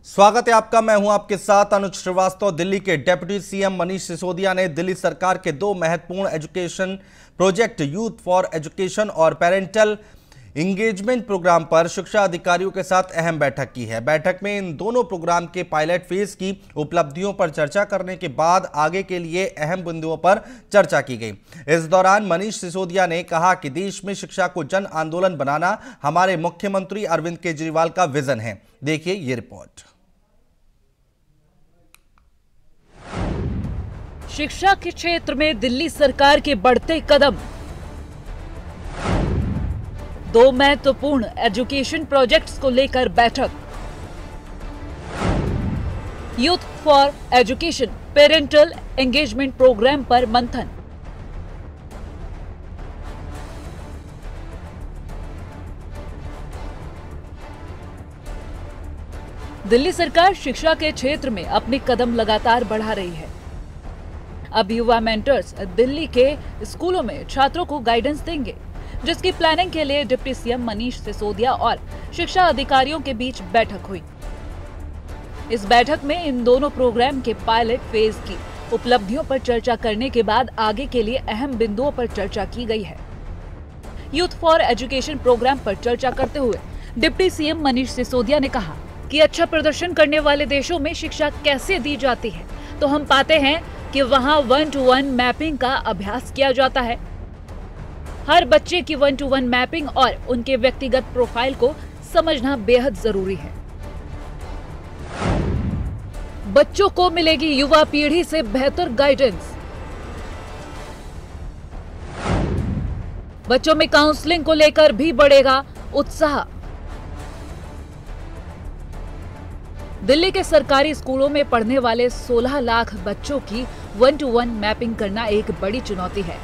स्वागत है आपका। मैं हूं आपके साथ अनुज श्रीवास्तव। दिल्ली के डिप्टी सीएम मनीष सिसोदिया ने दिल्ली सरकार के दो महत्वपूर्ण education project youth for education और पेरेंटल इंगेजमेंट प्रोग्राम पर शिक्षा अधिकारियों के साथ अहम बैठक की है। बैठक में इन दोनों प्रोग्राम के पायलट फेज की उपलब्धियों पर चर्चा करने के बाद आगे के लिए अहम बिंदुओं पर चर्चा की गई। इस दौरान मनीष सिसोदिया ने कहा कि देश में शिक्षा को जन आंदोलन बनाना हमारे मुख्यमंत्री अरविंद केजरीवाल का विजन है। देखिए ये रिपोर्ट। शिक्षा के क्षेत्र में दिल्ली सरकार के बढ़ते कदम। दो महत्वपूर्ण एजुकेशन प्रोजेक्ट्स को लेकर बैठक। Youth for education parental engagement program पर मंथन। दिल्ली सरकार शिक्षा के क्षेत्र में अपने कदम लगातार बढ़ा रही है। अब युवा मेंटर्स दिल्ली के स्कूलों में छात्रों को गाइडेंस देंगे, जिसकी प्लानिंग के लिए डिप्टी सीएम मनीष सिसोदिया और शिक्षा अधिकारियों के बीच बैठक हुई। इस बैठक में इन दोनों प्रोग्राम के पायलट फेज की उपलब्धियों पर चर्चा करने के बाद आगे के लिए अहम बिंदुओं पर चर्चा की गई है। यूथ फॉर एजुकेशन प्रोग्राम पर चर्चा करते हुए डिप्टी सीएम मनीष सिसोदिया ने कहा कि अच्छा प्रदर्शन करने वाले देशों में शिक्षा कैसे दी जाती है, तो हम पाते हैं कि वहां 1-to-1 मैपिंग का अभ्यास किया जाता है। हर बच्चे की 1-to-1 मैपिंग और उनके व्यक्तिगत प्रोफाइल को समझना बेहद जरूरी है। बच्चों को मिलेगी युवा पीढ़ी से बेहतर गाइडेंस। बच्चों में काउंसलिंग को लेकर भी बढ़ेगा उत्साह। दिल्ली के सरकारी स्कूलों में पढ़ने वाले 16 लाख बच्चों की 1-to-1 मैपिंग करना एक बड़ी चुनौती है,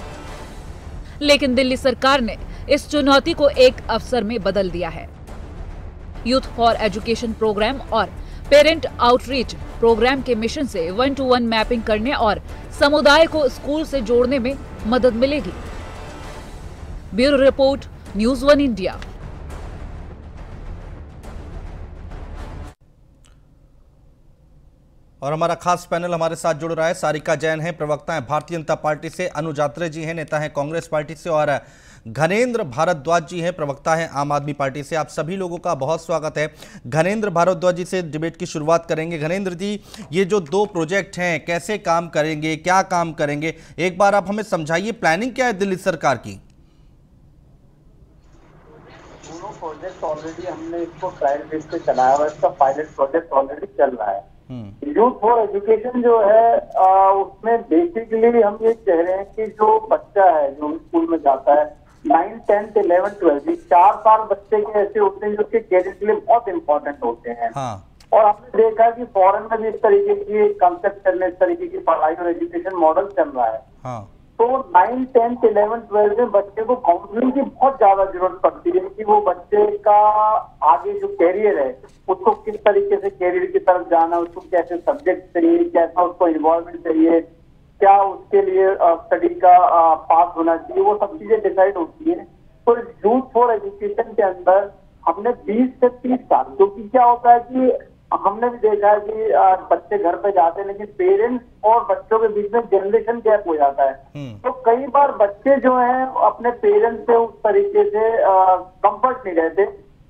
लेकिन दिल्ली सरकार ने इस चुनौती को एक अवसर में बदल दिया है। यूथ फॉर एजुकेशन प्रोग्राम और पेरेंट आउटरीच प्रोग्राम के मिशन से 1-to-1 मैपिंग करने और समुदाय को स्कूल से जोड़ने में मदद मिलेगी। Bureau report, news 1 India. और हमारा खास पैनल हमारे साथ जुड़ रहा है। सारिका जैन है, प्रवक्ता है भारतीय जनता पार्टी से। अनुज आत्रे जी हैं, नेता हैं कांग्रेस पार्टी से। और घनेंद्र भारद्वाज जी हैं, प्रवक्ता हैं आम आदमी पार्टी से। आप सभी लोगों का बहुत स्वागत है। घनेंद्र भारद्वाज जी से डिबेट की शुरुआत करेंगे। घनेंद्र जी, ये जो दो प्रोजेक्ट हैं कैसे काम करेंगे, क्या काम करेंगे, एक बार आप हमें समझाइए। प्लानिंग क्या है दिल्ली सरकार की? दोनों प्रोजेक्ट ऑलरेडी हमने इसको ट्रायल बेस पे चलाया हुआ है। इसका पायलट प्रोजेक्ट ऑलरेडी चल रहा है। यूथ फॉर एजुकेशन जो है उसमें बेसिकली हम ये कह रहे हैं कि जो बच्चा है जो स्कूल में जाता है 9, 10, 11, 12 4 साल बच्चे के ऐसे होते हैं जो उसके कैरियर के लिए बहुत इंपॉर्टेंट होते हैं। और हमने देखा कि फॉरेन में भी इस तरीके की कंसेप्ट चल रहे, इस तरीके की पढ़ाई और एजुकेशन मॉडल चल रहा है। तो 9, 10, 11, 12 में बच्चे को काउंसलिंग की बहुत ज्यादा जरूरत पड़ती है कि वो बच्चे का आगे जो कैरियर है उसको किस तरीके से कैरियर की तरफ जाना, उसको कैसे सब्जेक्ट चाहिए, कैसा उसको इन्वॉल्वमेंट चाहिए, क्या उसके लिए स्टडी का पास होना चाहिए, वो सब चीजें डिसाइड होती है। तो यूथ फॉर एजुकेशन के अंदर हमने 20 से 30 साल, क्योंकि क्या होता है कि हमने भी देखा है कि बच्चे घर पे जाते हैं लेकिन पेरेंट्स और बच्चों के बीच में जनरेशन गैप हो जाता है। तो कई बार बच्चे जो हैं अपने पेरेंट्स से उस तरीके से कंफर्ट नहीं रहते।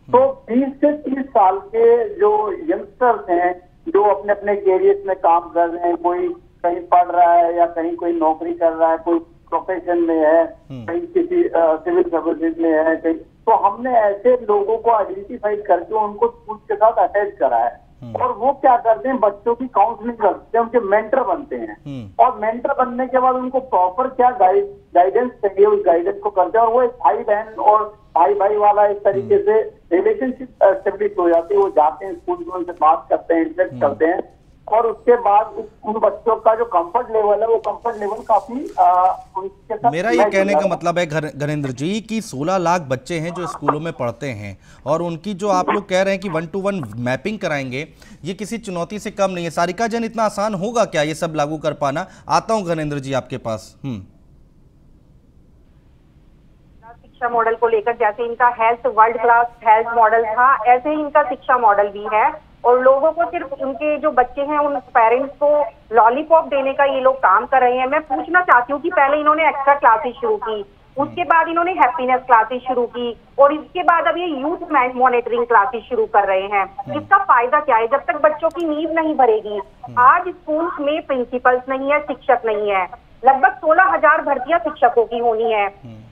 तो 20 से 30 साल के जो यंगस्टर्स हैं जो अपने अपने कैरियर में काम कर रहे हैं, कोई कहीं पढ़ रहा है या कहीं कोई नौकरी कर रहा है, कोई प्रोफेशन में है, कहीं किसी सिविल सर्विसेज में है कहीं, तो हमने ऐसे लोगों को आइडेंटिफाई करके उनको स्कूल के साथ अटैच करा है। और वो क्या करते हैं, बच्चों की काउंसलिंग करते हैं, उनके मेंटर बनते हैं। और मेंटर बनने के बाद उनको प्रॉपर क्या गाइडेंस चाहिए उस गाइडेंस को करते हैं। और वो एक भाई बहन और भाई भाई वाला इस तरीके से रिलेशनशिप एस्टेब्लिश हो जाती है। वो जाते हैं स्कूल में, उनसे बात करते हैं, इंटरेक्ट करते हैं, और उसके बाद उन बच्चों का जो कंफर्ट लेवल है वो कंफर्ट लेवल काफी उनके साथ। मेरा ये कहने का मतलब है घनेंद्र जी कि 16 लाख बच्चे हैं जो स्कूलों में पढ़ते हैं, और उनकी जो आप लोग कह रहे हैं कि 1-to-1 मैपिंग कराएंगे, ये किसी चुनौती से कम नहीं है। सारिका जन, इतना आसान होगा क्या ये सब लागू कर पाना? आता हूं घनेंद्र जी आपके पास। शिक्षा मॉडल को लेकर, जैसे इनका health world class health model था, ऐसे ही इनका शिक्षा मॉडल भी है। और लोगों को सिर्फ उनके जो बच्चे हैं उन पेरेंट्स को लॉलीपॉप देने का ये लोग काम कर रहे हैं। मैं पूछना चाहती हूँ कि पहले इन्होंने एक्स्ट्रा क्लासेस शुरू की, उसके बाद इन्होंने हैप्पीनेस क्लासेस शुरू की और इसके बाद अब ये यूथ मॉनिटरिंग क्लासेस शुरू कर रहे हैं। इसका फायदा क्या है? जब तक बच्चों की नींव नहीं भरेगी। आज स्कूल में प्रिंसिपल्स नहीं है, शिक्षक नहीं है। लगभग 16,000 भर्तियां शिक्षकों की होनी है।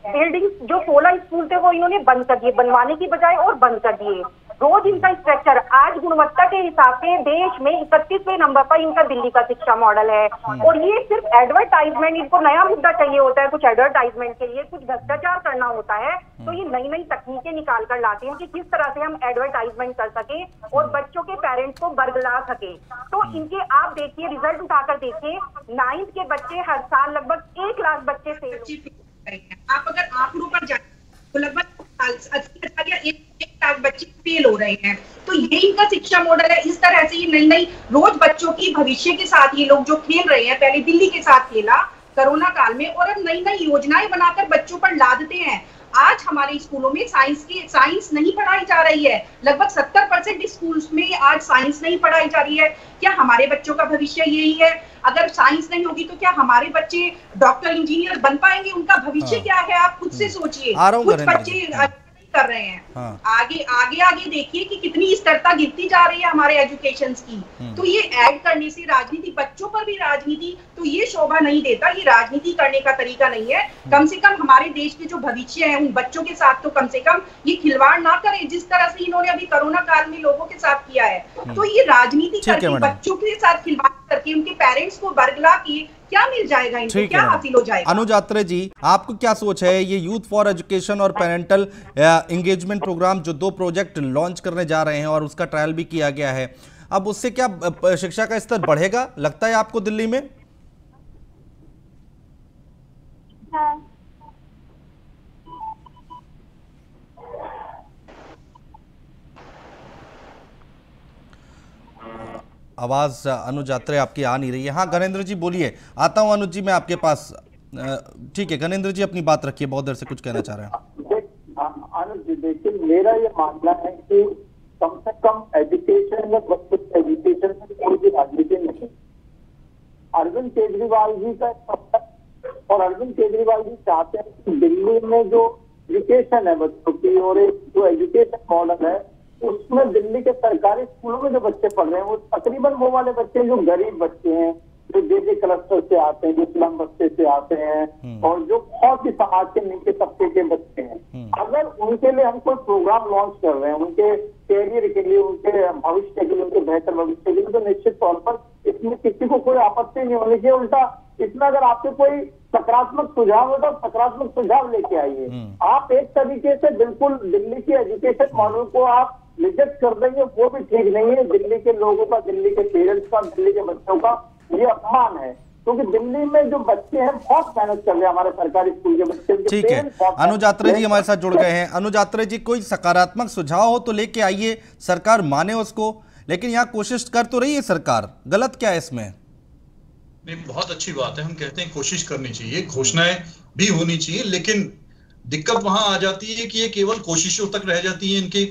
बिल्डिंग जो 16 स्कूल थे वो इन्होंने बंद कर दिए, बनवाने की बजाय और बंद कर दिए। रोज इनका स्ट्रक्चर आज गुणवत्ता के हिसाब से देश में 31वें नंबर पर इनका दिल्ली का शिक्षा मॉडल है। और ये सिर्फ एडवर्टाइजमेंट, इनको नया मुद्दा चाहिए होता है कुछ एडवर्टाइजमेंट के लिए, कुछ भ्रष्टाचार करना होता है, तो ये नई नई तकनीकें निकाल कर लाते हैं कि किस तरह से हम एडवर्टाइजमेंट कर सके और बच्चों के पेरेंट्स को बरगला सके। तो इनके आप देखिए रिजल्ट उठाकर देखिए, 9th के बच्चे हर साल लगभग 1 लाख बच्चे फेल। आप अगर आंकड़ों पर जाए तो लगभग 80,000 या 1 लाख बच्चे फेल हो रहे हैं। तो ये इनका शिक्षा मॉडल है। इस तरह से ये नई नई रोज बच्चों की भविष्य के साथ ये लोग जो खेल रहे हैं, पहले दिल्ली के साथ खेला कोरोना काल में, और अब नई नई योजनाएं बनाकर बच्चों पर लादते हैं। आज हमारे स्कूलों में साइंस नहीं पढ़ाई जा रही है। लगभग 70% स्कूल्स में आज साइंस नहीं पढ़ाई जा रही है। क्या हमारे बच्चों का भविष्य यही है? अगर साइंस नहीं होगी तो क्या हमारे बच्चे डॉक्टर इंजीनियर बन पाएंगे? उनका भविष्य क्या है? आप खुद से सोचिए। कुछ बच्चे कर रहे हैं। आगे देखिए कि कितनी स्तरता गिरती जा रही है हमारे एजुकेशन की। तो ये ऐड करने से राजनीति, बच्चों पर भी राजनीति, तो ये शोभा नहीं देता। ये राजनीति करने का तरीका नहीं है। कम से कम हमारे देश के जो भविष्य है उन बच्चों के साथ तो कम से कम ये खिलवाड़ ना करें जिस तरह से इन्होंने अभी कोरोना काल में लोगों के साथ किया है। तो ये राजनीति करके बच्चों के साथ खिलवाड़ करके उनके पेरेंट्स को बरगला के क्या मिल जाएगा, इनको क्या हासिल हो जाएगा? अनुज आत्रे जी, आपको क्या सोच है? ये यूथ फॉर एजुकेशन और पेरेंटल एंगेजमेंट प्रोग्राम जो 2 प्रोजेक्ट लॉन्च करने जा रहे हैं और उसका ट्रायल भी किया गया है, अब उससे क्या शिक्षा का स्तर बढ़ेगा लगता है आपको दिल्ली में? हाँ। आवाज अनुज आत्रे आपकी आ नहीं रही है। हाँ गणेंद्र जी बोलिए। आता हूँ अनुज जी मैं आपके पास। ठीक है गणेंद्र जी अपनी बात रखिए, बहुत देर से कुछ कहना चाह रहे हैं। अनुज जी देखिए, मेरा ये मानना है कि कम से कम एजुकेशन में बच्चों की एजुकेशन में कोई भी राजनीति नहीं। अरविंद केजरीवाल जी का और अरविंद केजरीवाल जी चाहते हैं कि दिल्ली में जो एजुकेशन है बच्चों की और एक जो एजुकेशन मॉडल है उसमें दिल्ली के सरकारी स्कूलों में जो बच्चे पढ़ रहे हैं वो तकरीबन वो वाले बच्चे जो गरीब बच्चे हैं, जो जे क्लस्टर से आते हैं, जो स्लम बस्ते से आते हैं और जो बहुत ही समाज के नीचे तबके के बच्चे हैं। अगर उनके लिए हम कोई प्रोग्राम लॉन्च कर रहे हैं, उनके कैरियर के लिए, उनके भविष्य के लिए, उनके बेहतर भविष्य के लिए, तो निश्चित तौर पर इसमें किसी को कोई आपत्ति नहीं होनी चाहिए। उल्टा इसमें अगर आपके कोई सकारात्मक सुझाव हो तो सकारात्मक सुझाव लेके आइए। आप एक तरीके से बिल्कुल दिल्ली की एजुकेशन मॉडल को आप रिजेक्ट कर देंगे, वो भी ठीक नहीं है। दिल्ली के लोगों का, दिल्ली के पेरेंट्स का, दिल्ली के बच्चों का ये अपमान है, क्योंकि दिल्ली में जो बच्चे हैं बहुत मेहनत कर रहे हैं हमारे सरकारी स्कूल के बच्चे। ठीक है, अनुज आत्रे जी हमारे साथ जुड़ गए हैं। अनुज आत्रे जी, कोई सकारात्मक सुझाव हो तो लेके आइए, सरकार माने उसको, लेकिन यहाँ कोशिश कर तो रही है सरकार, गलत क्या है इसमें? नहीं, बहुत अच्छी बात है। हम कहते हैं कोशिश करनी चाहिए, घोषणाएं भी होनी चाहिए, लेकिन दिक्कत वहां आ जाती है कि ये केवल कोशिशों तक रह जाती है इनकी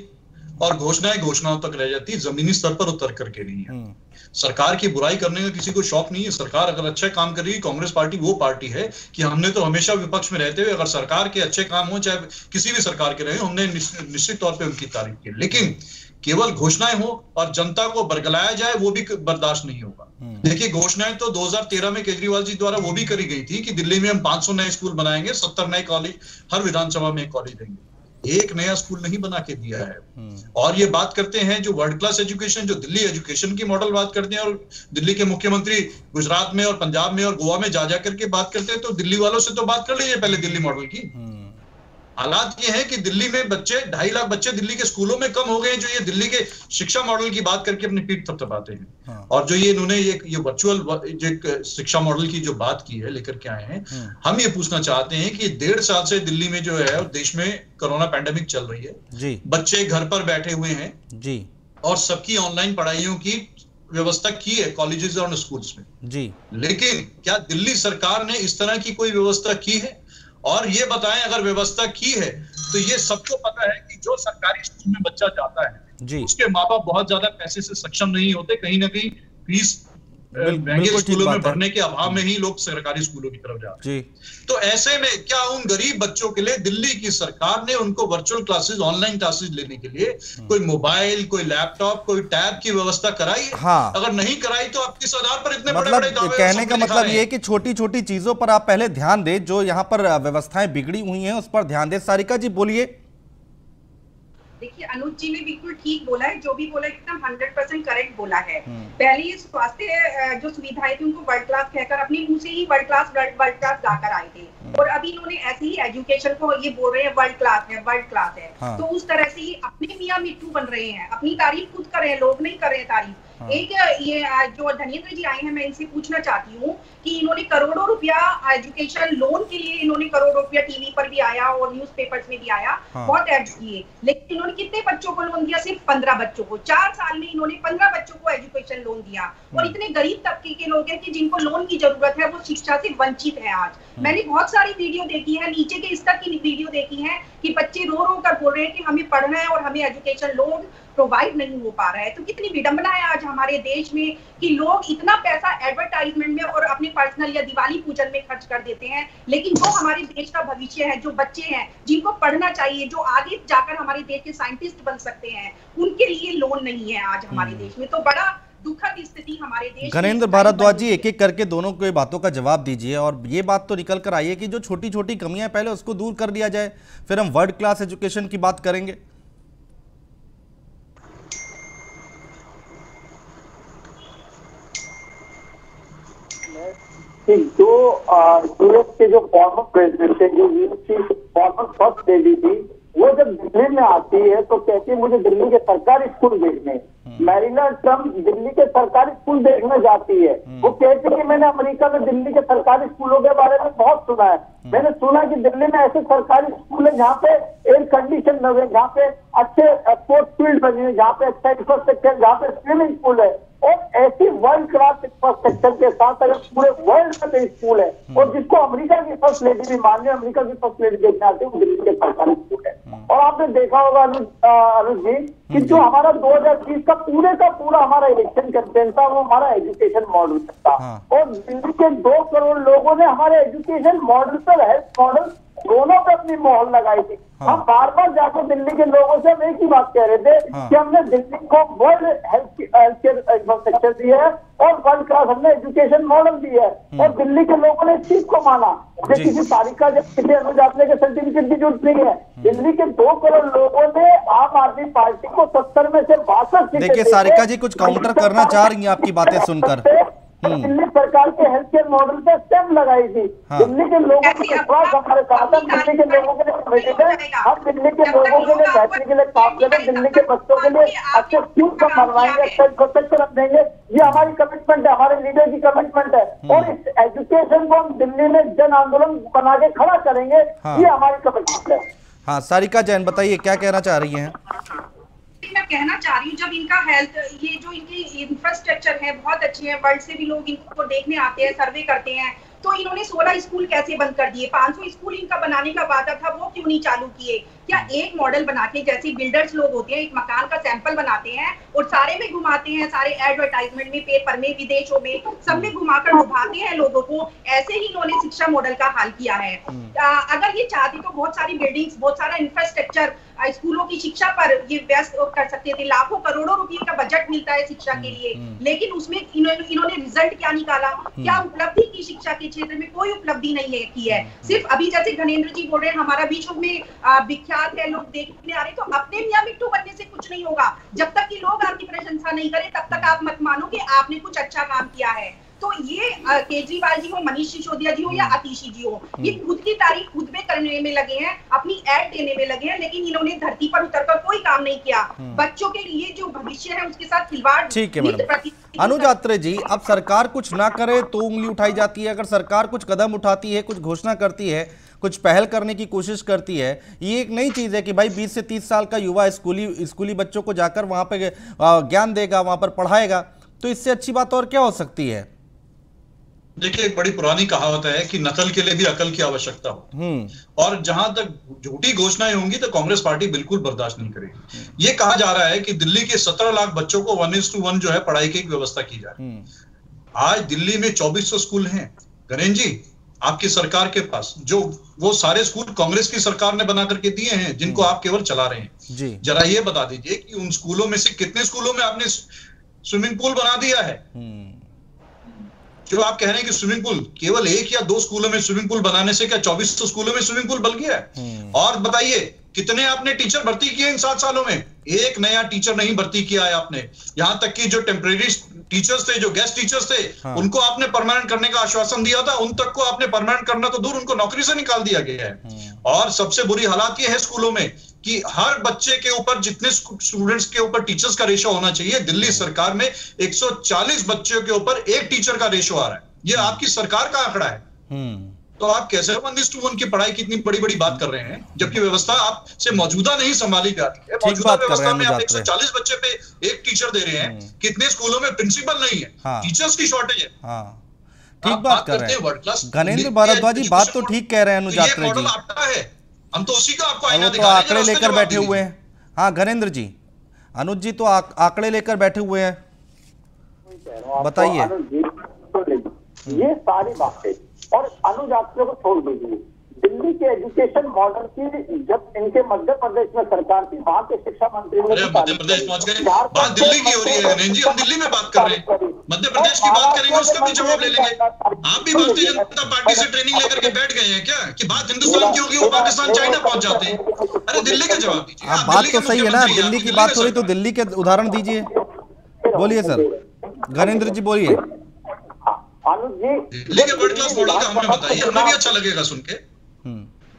और घोषणाओं तक रह जाती है, जमीनी स्तर पर उतर करके नहीं है। सरकार की बुराई करने का किसी को शौक नहीं है। सरकार अगर अच्छा काम कर रही है, कांग्रेस पार्टी वो पार्टी है कि हमने तो हमेशा विपक्ष में रहते हुए अगर सरकार के अच्छे काम हो, चाहे किसी भी सरकार के रहे, हमने निश्चित तौर पे उनकी तारीफ की। लेकिन केवल घोषणाएं हो और जनता को बरगलाया जाए, वो भी बर्दाश्त नहीं होगा। देखिए, घोषणाएं तो 2013 में केजरीवाल जी द्वारा वो भी करी गई थी कि दिल्ली में हम 500 नए स्कूल बनाएंगे, 70 नए कॉलेज, हर विधानसभा में एक कॉलेज देंगे। एक नया स्कूल नहीं बना के दिया है। और ये बात करते हैं जो वर्ल्ड क्लास एजुकेशन, जो दिल्ली एजुकेशन की मॉडल बात करते हैं, और दिल्ली के मुख्यमंत्री गुजरात में और पंजाब में और गोवा में जा करके बात करते हैं, तो दिल्ली वालों से तो बात कर लीजिए पहले दिल्ली मॉडल की। हालात ये है कि दिल्ली में बच्चे 2.5 लाख बच्चे दिल्ली के स्कूलों में कम हो गए, जो ये दिल्ली के शिक्षा मॉडल की बात करके अपनी पीठ थपथपाते हैं। और जो ये इन्होंने ये वर्चुअल जो शिक्षा मॉडल की जो बात की है, लेकर के आए हैं, हम ये पूछना चाहते हैं कि 1.5 साल से दिल्ली में जो है देश में कोरोना पैंडेमिक चल रही है जी। बच्चे घर पर बैठे हुए हैं जी, और सबकी ऑनलाइन पढ़ाइयों की व्यवस्था की है कॉलेजेस और स्कूल्स में जी। लेकिन क्या दिल्ली सरकार ने इस तरह की कोई व्यवस्था की है? और ये बताएं, अगर व्यवस्था की है तो ये सबको पता है कि जो सरकारी स्कूल में बच्चा जाता है उसके माँ बाप बहुत ज्यादा पैसे से सक्षम नहीं होते, कहीं ना कहीं फीस महंगे स्कूलों में भरने के अभाव में ही लोग सरकारी स्कूलों की तरफ जाते हैं। तो ऐसे में क्या उन गरीब बच्चों के लिए दिल्ली की सरकार ने उनको वर्चुअल क्लासेस, ऑनलाइन क्लासेस लेने के लिए कोई मोबाइल, कोई लैपटॉप, कोई टैब की व्यवस्था कराई है? हाँ। अगर नहीं कराई तो आप किस आधार पर इतने मतलब बड़े दावे? कहने का मतलब ये है कि छोटी छोटी चीजों पर आप पहले ध्यान दें, जो यहाँ पर व्यवस्थाएं बिगड़ी हुई हैं उस पर ध्यान दें। सारिका जी बोलिए। देखिए, अनुज जी ने बिल्कुल ठीक बोला है, जो भी बोला एकदम 100% करेक्ट बोला है। पहले ये स्वास्थ्य जो सुविधाएं थी उनको वर्ल्ड क्लास कहकर अपने मुंह से ही वर्ल्ड क्लास गाकर आए थे, और अभी इन्होंने ऐसे ही एजुकेशन को ये बोल रहे हैं वर्ल्ड क्लास है। हाँ। तो उस तरह से ही अपने मियां मिट्टू बन रहे हैं, अपनी तारीफ खुद कर रहे हैं, लोग नहीं कर रहे हैं तारीफ। हाँ। एक ये जो धनेंद्र जी आए हैं, मैं इनसे पूछना चाहती हूँ कि इन्होंने करोड़ों रुपया एजुकेशन लोन के लिए, इन्होंने करोड़ों रुपया टीवी पर भी आया और न्यूज़पेपर्स में भी आया। हाँ। बहुत एड्स किए, लेकिन इन्होंने कितने बच्चों को लोन दिया? सिर्फ 15 बच्चों को। 4 साल में इन्होंने 15 बच्चों को एजुकेशन लोन दिया, और इतने गरीब तबके के लोग हैं कि जिनको लोन की जरूरत है वो शिक्षा से वंचित है आज। मैंने बहुत सारी वीडियो देखी है, नीचे के स्तर की वीडियो देखी है कि बच्चे रो रो कर बोल रहे हैं कि हमें पढ़ना है और हमें एजुकेशन लोन प्रोवाइड नहीं हो पा रहा है। तो कितनी विडंबना है आज हमारे देश में कि लोग इतना पैसा एडवर्टाइजमेंट में और अपने पर्सनल या दिवाली पूजन में खर्च कर देते हैं, लेकिन जो हमारे देश का भविष्य है, जो बच्चे हैं जिनको पढ़ना चाहिए, जो आगे जाकर हमारे देश के साइंटिस्ट बन सकते हैं, उनके लिए लोन नहीं है आज हमारे देश में। तो बड़ा दुखद स्थिति हमारे देश। गणेंद्र भारद्वाज जी, एक एक करके दोनों को बातों का जवाब दीजिए, और ये बात तो निकल कर आई है कि जो छोटी छोटी कमियां पहले उसको दूर कर लिया जाए, फिर हम वर्ल्ड क्लास एजुकेशन की बात करेंगे। जो यूएस के जो फॉर्मर प्रेसिडेंट है, जो यूएस की फॉर्मर फर्स्ट लेडी थी, वो जब दिल्ली में आती है तो कहती है मुझे दिल्ली के सरकारी स्कूल देखने। मैरिना ट्रम्प दिल्ली के सरकारी स्कूल देखने जाती है, वो कहती है कि मैंने अमेरिका में दिल्ली के सरकारी स्कूलों के बारे में बहुत सुना है। मैंने सुना कि दिल्ली में ऐसे सरकारी स्कूल है जहाँ पे एयर कंडीशन लगे, जहाँ पे अच्छे स्पोर्ट्स फील्ड बने हैं, जहाँ पे अच्छा इंफ्रास्ट्रक्चर, जहाँ पे स्विमिंग पूल है, और ऐसी वर्ल्ड क्लास इंफ्रास्ट्रक्चर के साथ अगर पूरे वर्ल्ड में स्कूल है, और जिसको अमेरिका की फर्स्ट लेडी भी मान ले, अमेरिका की फर्स्ट लेडी देखने आते हैं, वो दिल्ली के सरकारी स्कूल है। और आपने देखा होगा अनुज जी कि जो हमारा 2020 का पूरा हमारा इलेक्शन कैंपेन था, वो हमारा एजुकेशन मॉडल था। और दिल्ली के 2 करोड़ लोगों ने हमारे एजुकेशन मॉडल पर, हेल्थ मॉडल दोनों पे अपनी मोहर लगाई थी। हम बार बार जाकर दिल्ली के लोगों से हम एक ही बात कह रहे थे कि हमने दिल्ली को वर्ल्ड हेल्थ केयर इंफ्रास्ट्रक्चर दिया है और वर्ल्ड क्लास हमने एजुकेशन मॉडल दिया है, और दिल्ली के लोगों ने इस चीज को माना। किसी तारीखा जब किसी अनुज आपने के सर्टिफिकेट की जरूरत नहीं है। दिल्ली के 2 करोड़ लोगों ने आम आदमी पार्टी को 70 में से 62 देखिए सारिका जी कुछ काउंटर करना चाह रही हैं आपकी बातें सुनकर। दिल्ली सरकार के हेल्थ केयर मॉडल पे स्टेप लगाई थी। दिल्ली के लोगों को विश्वास हमारे साथ है, दिल्ली के लोगों के लिए कमिटेड है। हम दिल्ली के लोगों के लिए बैठने के लिए काम करें, दिल्ली के बच्चों के लिए अच्छे स्कूल का बनवाएंगे, अच्छा इंफ्रास्ट्रक्चर रख देंगे। ये हमारी कमिटमेंट है, हमारे लीडर की कमिटमेंट है, और इस एजुकेशन को हम दिल्ली में जन आंदोलन बना के खड़ा करेंगे, ये हमारी कमिटमेंट है। हाँ सारिका जैन बताइए क्या कहना चाह रही हैं? मैं कहना चाह रही हूँ, जब इनका हेल्थ, ये जो इनकी इंफ्रास्ट्रक्चर है बहुत अच्छी है, वर्ल्ड से भी लोग इनको देखने आते हैं, सर्वे करते हैं, तो इन्होंने 16 स्कूल कैसे बंद कर दिए? 500 स्कूल इनका बनाने का वादा था, वो क्यों नहीं चालू किए? क्या एक मॉडल बना के, जैसे बिल्डर्स लोग होते हैं, एक मकान का सैंपल बनाते हैं और सारे में घुमाते हैं, सारे एडवर्टाइजमेंट में, पेपर में, विदेशों में, सब में घुमाकर डुबाते हैं लोगों को। ऐसे ही इन्होंने शिक्षा मॉडल का हाल किया है। अगर ये चाहते तो बहुत सारी बिल्डिंग्स, बहुत सारा इंफ्रास्ट्रक्चर स्कूलों की शिक्षा पर ये व्यस्त कर सकते थे। लाखों करोड़ों रुपए का बजट मिलता है शिक्षा के लिए, लेकिन उसमें इन्होंने रिजल्ट क्या निकाला? क्या उपलब्धि की शिक्षा के क्षेत्र में? कोई उपलब्धि नहीं की है। सिर्फ अभी जैसे घनेंद्र जी बोल रहे हैं हमारा विश्व में विख्यात है, लोग देखने आ रहे, तो अपने मियां मिट्टू बनने से कुछ नहीं होगा। जब तक कि लोग आपकी प्रशंसा नहीं करें तब तक आप मत मानो कि आपने कुछ अच्छा काम किया है। तो ये केजरीवाल जी हो, मनीष सिसोदिया जी हो या आतिशी जी हो, ये खुद की तारीफ खुद में करने में लगे हैं, अपनी ऐड देने में लगे हैं, लेकिन इन्होंने धरती पर उतरकर कोई काम नहीं किया। बच्चों के लिए जो भविष्य है उसके साथ खिलवाड़। ठीक है मैडम। अनुज आत्रे जी, अब सरकार कुछ ना करे तो उंगली उठाई जाती है, अगर सरकार कुछ कदम उठाती है, कुछ घोषणा करती है, कुछ पहल करने की कोशिश करती है, ये एक नई चीज है कि भाई 20 से 30 साल का युवा स्कूली बच्चों को जाकर वहां पे ज्ञान देगा, वहां पर पढ़ाएगा, तो इससे अच्छी बात और क्या हो सकती है? देखिए, एक बड़ी पुरानी कहावत है कि नकल के लिए भी अकल की आवश्यकता हो, और जहां तक झूठी घोषणाएं होंगी तो कांग्रेस पार्टी बिल्कुल बर्दाश्त नहीं करेगी। ये कहा जा रहा है कि दिल्ली के 17 लाख बच्चों को 1:1 जो है पढ़ाई की व्यवस्था की जा रही है। आज दिल्ली में 2400 स्कूल हैं गणेश जी आपकी सरकार के पास, जो वो सारे स्कूल कांग्रेस की सरकार ने बना करके दिए हैं, जिनको आप केवल चला रहे हैं। जरा ये बता दीजिए कि उन स्कूलों में से कितने स्कूलों में आपने स्विमिंग पूल बना दिया है? जो आप कह रहे हैं कि स्विमिंग पूल, केवल 1 या 2 स्कूलों में स्विमिंग पूल बनाने से क्या 2400 स्कूलों में स्विमिंग पूल बन गया है? और बताइए कितने आपने टीचर भर्ती किए इन 7 सालों में? एक नया टीचर नहीं भर्ती किया है आपने। यहां तक कि जो टेम्परेरी टीचर्स थे, जो गेस्ट टीचर्स थे, उनको आपने परमानेंट करने का आश्वासन दिया था, उन तक को आपने परमानेंट करना तो दूर, उनको नौकरी से निकाल दिया गया है। और सबसे बुरी हालात ये है स्कूलों में कि हर बच्चे के ऊपर, जितने स्टूडेंट्स के ऊपर टीचर्स का रेशो होना चाहिए, दिल्ली सरकार में 140 बच्चों के ऊपर 1 टीचर का रेशो आ रहा है। ये आपकी सरकार का आंकड़ा है। तो आप कैसे 1:1 की पढ़ाई की इतनी बड़ी बड़ी बात कर रहे हैं, जबकि व्यवस्था आपसे मौजूदा नहीं संभाली जाती है। मौजूदा व्यवस्था में आप 140 बच्चे पे 1 टीचर दे रहे हैं। कितने स्कूलों में प्रिंसिपल नहीं है, टीचर्स की शॉर्टेज है। ठीक बात कर रहे हैं गणेंद्र भारद्वाज जी, बात तो ठीक कह रहे हैं अनुज यात्रा जी। हम तो उसी का आपको आईना दिखा रहे हैं, आंकड़े लेकर बैठे हुए हैं। हाँ गणेंद्र जी, अनुज जी तो आंकड़े लेकर बैठे हुए हैं, बताइए। ये सारी बातें और अनुज यात्रा को छोड़ दीजिए। दिल्ली के एजुकेशन मॉडल की जब इनके मध्य प्रदेश में सरकार थी, वहां के शिक्षा मंत्री ने मध्य प्रदेश पहुंच गए, बात दिल्ली की हो रही है गणेश जी, हम दिल्ली में बात कर रहे हैं। मध्य प्रदेश की बात करेंगे, उसका भी जवाब ले लेंगे। आप भी भारतीय जनता पार्टी से ट्रेनिंग लेकर के बैठ गए हैं क्या कि बात हिंदुस्तान की होगी, वो पाकिस्तान चाइना पहुंच जाते हैं? अरे दिल्ली का जवाब दीजिए। बात तो सही है ना, दिल्ली की बात हो रही तो दिल्ली के उदाहरण दीजिए। बोलिए सर, गणेंद्र जी बोलिए। दिल्ली के वर्ल्ड क्लास मॉडल का हमें बताइए, हमें भी अच्छा लगेगा सुन के।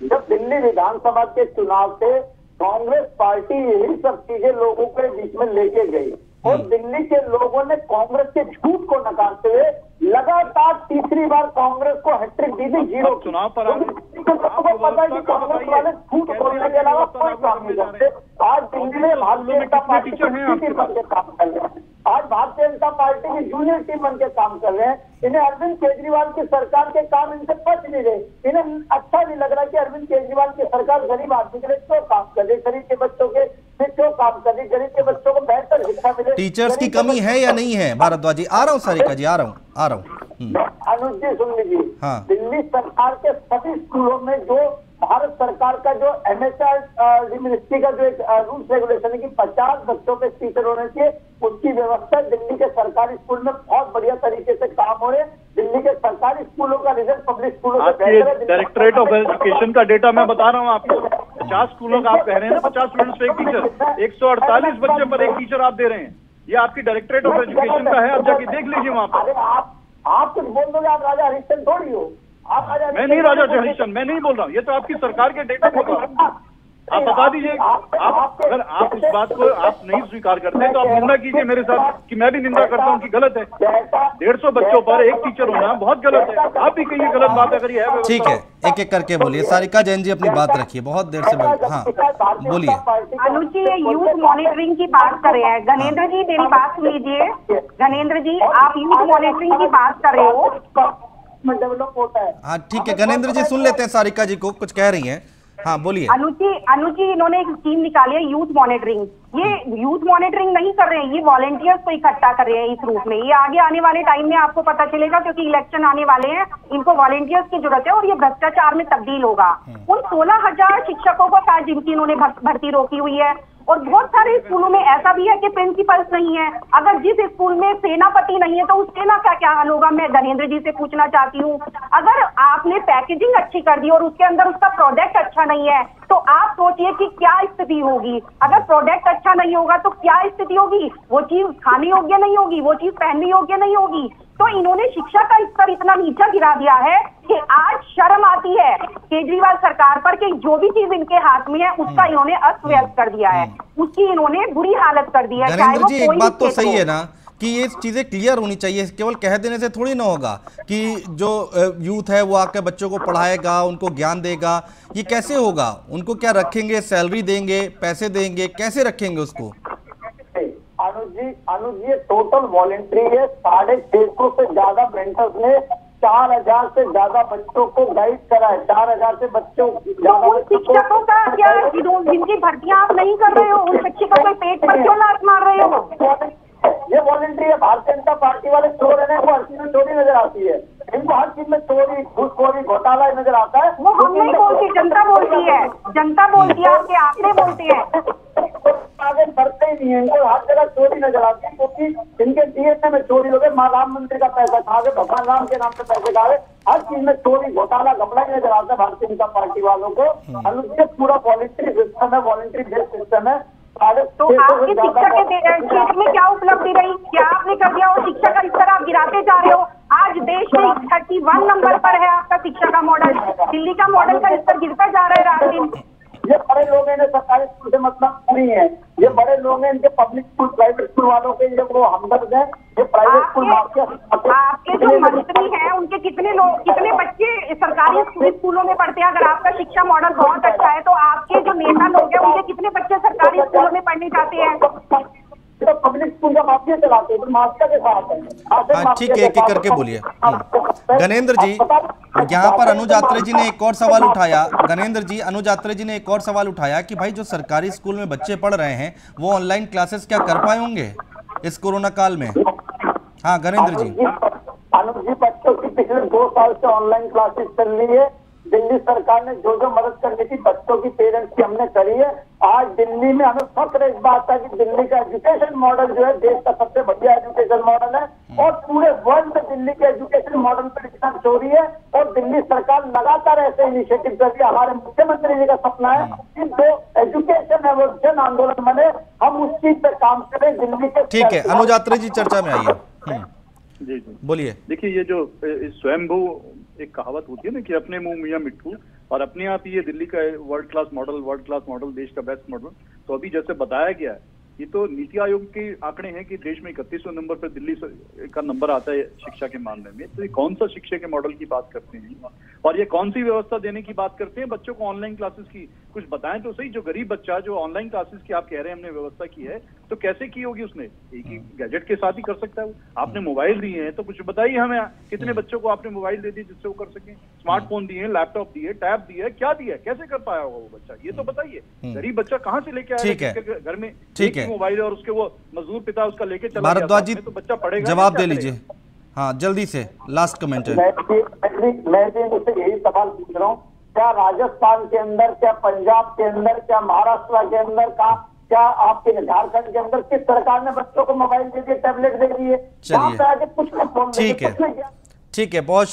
जब दिल्ली विधानसभा के चुनाव से कांग्रेस पार्टी यही सब चीजें लोगों के बीच में लेके गई और दिल्ली के लोगों ने कांग्रेस के झूठ को नकारते हुए लगातार तीसरी बार कांग्रेस को हैट्रिक दी थी, 0 चुनाव पर लोगों को पता है कि कांग्रेस वाले झूठ बोलने के अलावा कोई काम नहीं करते। आज दिल्ली में भारतीय जनता पार्टी की टीम बन के काम कर रहे हैं, आज भारतीय जनता पार्टी की जूनियर टीम बन के काम कर रहे हैं। इन्हें अरविंद केजरीवाल की सरकार के काम इनसे पच नहीं रहे। इन्हें अच्छा नहीं लग रहा कि अरविंद केजरीवाल की सरकार गरीब आदमी के लिए क्यों काम कर रही, गरीब के बच्चों के क्यों काम कर रही, गरीब के बच्चों को बेहतर शिक्षा मिले। टीचर्स की कमी है या नहीं है भारद्वाज जी? आ रहा हूँ सारिका जी, आ रहा हूँ। अनुज जी सुन लीजिए, दिल्ली सरकार के सभी स्कूलों में जो भारत सरकार का जो MHRD मिनिस्ट्री का जो एक रूल्स रेगुलेशन है कि 50 बच्चों पे टीचर होने चाहिए, उसकी व्यवस्था दिल्ली के सरकारी स्कूल में बहुत बढ़िया तरीके से काम हो रहे हैं। दिल्ली के सरकारी स्कूलों का रिजल्ट पब्लिक स्कूलों से बेहतर है। डायरेक्टरेट ऑफ एजुकेशन का डेटा मैं बता रहा हूँ आपको, 50 स्कूलों का आप कह रहे हैं ना, 50 स्टूडेंट्स पे 1 टीचर, 148 बच्चे पर 1 टीचर आप दे रहे हैं। ये आपकी डायरेक्टरेट ऑफ एजुकेशन का है, आप जाके देख लीजिए वहाँ पर। आप कुछ बोल दोगे, आप राजा हरिश्चंद्र थोड़ी हो। मैं नहीं राजा हरिश्चंद्र, मैं नहीं बोल रहा हूँ, ये तो आपकी सरकार के डेटा को आप बता दीजिए। आप अगर आप उस बात को आप नहीं स्वीकार करते हैं तो आप निंदा कीजिए मेरे साथ कि मैं भी निंदा करता हूँ कि गलत है। 150 बच्चों पर 1 टीचर होना बहुत गलत है। आप भी कहिए गलत बात अगर ये है। ठीक है, एक एक करके बोलिए। सारिका जैन जी अपनी बात रखिए, बहुत देर से हाँ बोलिए। अनुज जी ये यूथ मॉनिटरिंग की बात कर रहे हैं। गणेंद्र जी मेरी बात सुन लीजिए। गणेंद्र जी आप यूथ मॉनिटरिंग की बात कर रहे हो, डेवलप होता है। हाँ ठीक है, गणेंद्र जी सुन लेते हैं सारिका जी को, कुछ कह रही हैं। हाँ बोलिए। अनुज जी इन्होंने एक स्कीम निकाली है यूथ मॉनिटरिंग। ये यूथ मॉनिटरिंग नहीं कर रहे हैं, ये वॉलंटियर्स को इकट्ठा कर रहे हैं इस रूप में। ये आगे आने वाले टाइम में आपको पता चलेगा, क्योंकि इलेक्शन आने वाले हैं, इनको वॉलंटियर्स की जरूरत है और ये भ्रष्टाचार में तब्दील होगा। उन 16,000 शिक्षकों को शायद जिनकी इन्होंने भर्ती रोकी हुई है, और बहुत सारे स्कूलों में ऐसा भी है कि प्रिंसिपल्स नहीं है। अगर जिस स्कूल में सेनापति नहीं है तो उस सेना का क्या हाल होगा, मैं गणेंद्र जी से पूछना चाहती हूँ। अगर आपने पैकेजिंग अच्छी कर दी और उसके अंदर उसका प्रोडक्ट अच्छा नहीं है तो आप सोचिए कि क्या स्थिति होगी। अगर प्रोडक्ट अच्छा नहीं होगा तो क्या स्थिति होगी, वो चीज खाने योग्य नहीं होगी, वो चीज पहनने योग्य नहीं होगी। तो इन्होंने शिक्षा का स्तर इतना नीचा गिरा दिया है कि आज शर्म आती है केजरीवाल सरकार पर कि जो भी चीज इनके हाथ में है उसका इन्होंने अस्त व्यस्त कर दिया है, उसकी इन्होंने बुरी हालत कर दी है। गणेंद्र जी एक बात तो सही है ना कि ये चीजें क्लियर होनी चाहिए, केवल कह देने से थोड़ी ना होगा कि जो यूथ है वो आकर बच्चों को पढ़ाएगा, उनको ज्ञान देगा। ये कैसे होगा? उनको क्या रखेंगे, सैलरी देंगे, पैसे देंगे, कैसे रखेंगे उसको? अनुज जी टोटल वॉलेंट्री है। 650 से ज्यादा मेंटर्स ने 4,000 से ज्यादा बच्चों को गाइड करा है। 4,000 से बच्चों तो उन शिक्षकों का क्या, जिनकी भर्तियां आप नहीं कर रहे हो, उन शिक्षकों के पेट पर क्यों लात मार रहे हो? ये वॉलंटरी है। भारतीय जनता पार्टी वाले चोर है, वो हर चीज में चोरी नजर आती है। इनको हर चीज में चोरी, घूसखोरी, घोटाला नजर आता है। वो हम नहीं बोलती, जनता बोलती है। जनता बोलती है कि आपने बोलते हैं। आगे बढ़ते ही नहीं है, इनको हर जगह चोरी नजर आती है, क्योंकि इनके डीएनए में चोरी हो गए। माँ राम मंदिर का पैसा खा गए, भगवान राम के नाम पे पैसे खा गए, हर चीज में चोरी, घोटाला, घपला ही नजर आता है भारतीय जनता पार्टी वालों को। अनुच्छेद पूरा वॉलंटरी सिस्टम है, वॉलंटरी बेस्ड सिस्टम है। तो आपके शिक्षा के क्षेत्र में क्या उपलब्धि रही, क्या आपने कर दिया? वो शिक्षा का स्तर आप गिराते जा रहे हो। आज देश में 31 नंबर पर है आपका शिक्षा का मॉडल। दिल्ली का मॉडल का स्तर गिरता जा रहा है रात दिन। ये बड़े लोग हैं, सरकारी स्कूल से मतलब नहीं है। ये बड़े लोग हैं, इनके पब्लिक स्कूल, प्राइवेट स्कूल वालों के ये वो हमदर्द है। ये प्राइवेट स्कूल आपके जो मंत्री हैं उनके कितने लोग, कितने बच्चे सरकारी स्कूलों में पढ़ते हैं? अगर आपका शिक्षा मॉडल बहुत अच्छा है तो आपके जो नेता लोग हैं उनके कितने बच्चे सरकारी स्कूलों में पढ़ने जाते हैं? तो पब्लिक स्कूल का माफिया चलाते हैं, माफिया के साथ है। हाँ ठीक है, एक एक करके बोलिए। गणेंद्र जी, यहाँ पर अनुज आत्रे जी ने एक और सवाल उठाया। गणेंद्र जी, अनुज आत्रे जी ने एक और सवाल उठाया कि भाई जो सरकारी स्कूल में बच्चे पढ़ रहे हैं वो ऑनलाइन क्लासेस क्या कर पाए होंगे इस कोरोना काल में? हाँ गणेंद्र जी। अनुज जी, बच्चों की पिछले 2 साल से ऑनलाइन क्लासेस चल रही है। दिल्ली सरकार ने जो जो मदद करनी थी बच्चों की, पेरेंट्स की, हमने करी है। आज दिल्ली में हमें फक्र इस बात का कि दिल्ली का एजुकेशन मॉडल जो है देश का सबसे बढ़िया एजुकेशन मॉडल है, और पूरे वर्ल्ड में दिल्ली के एजुकेशन मॉडल पर इतना चोरी है। और दिल्ली सरकार लगातार ऐसे इनिशिएटिव कर रही है। हमारे मुख्यमंत्री जी का सपना है कि जो एजुकेशन है वो जन आंदोलन बने, हम उस चीज पे काम करें दिल्ली के। ठीक है, अनुज आत्रे जी चर्चा में आइए। जी जी बोलिए। देखिए, ये जो स्वयंभू एक कहावत होती है ना कि अपने मुंह मियां मिट्ठू, और अपने आप ही ये दिल्ली का वर्ल्ड क्लास मॉडल, देश का बेस्ट मॉडल। तो अभी जैसे बताया गया है, ये तो नीति आयोग के आंकड़े हैं कि देश में 31वें नंबर पर दिल्ली का नंबर आता है शिक्षा के मामले में। तो ये कौन सा शिक्षा के मॉडल की बात करते हैं, और ये कौन सी व्यवस्था देने की बात करते हैं बच्चों को ऑनलाइन क्लासेस की? कुछ बताएं तो सही। जो गरीब बच्चा जो ऑनलाइन क्लासेस की आप कह रहे हैं हमने व्यवस्था की है, तो कैसे की होगी उसने? एक ही गैजेट के साथ ही कर सकता है वो। आपने मोबाइल दिए हैं तो कुछ बताइए हमें, कितने बच्चों को आपने मोबाइल दे दी जिससे वो कर सके? स्मार्टफोन दिए, लैपटॉप दिए, टैब दिए, क्या दिया, कैसे कर पाया होगा वो बच्चा? ये तो बताइए। गरीब बच्चा कहाँ से लेके आएगा घर में? ठीक है, मोबाइल और उसके वो मजदूर पिता उसका लेके चला भारद्वाज जी, तो बच्चा पढ़ेगा। जवाब दे लीजिए। हाँ जल्दी से, लास्ट कमेंट है। मैं मुझसे यही सवाल पूछ रहा हूँ, क्या राजस्थान के अंदर, क्या पंजाब के अंदर, क्या महाराष्ट्र के अंदर, क्या आपके झारखंड के अंदर किस सरकार ने बच्चों को मोबाइल दे दिए, टैबलेट दे दिए? ठीक है, ठीक है, बहुत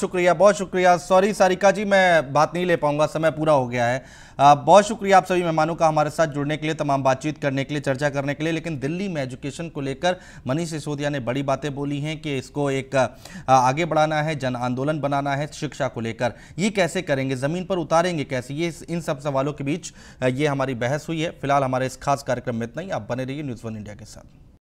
शुक्रिया। सॉरी सारिका जी, मैं बात नहीं ले पाऊंगा, समय पूरा हो गया है। बहुत शुक्रिया आप सभी मेहमानों का हमारे साथ जुड़ने के लिए, तमाम बातचीत करने के लिए, चर्चा करने के लिए। लेकिन दिल्ली में एजुकेशन को लेकर मनीष सिसोदिया ने बड़ी बातें बोली हैं कि इसको एक आगे बढ़ाना है, जन आंदोलन बनाना है शिक्षा को लेकर। ये कैसे करेंगे, ज़मीन पर उतारेंगे कैसे, ये इन सब सवालों के बीच ये हमारी बहस हुई है। फिलहाल हमारे इस खास कार्यक्रम में इतना ही। आप बने रहिए न्यूज़ 1 इंडिया के साथ।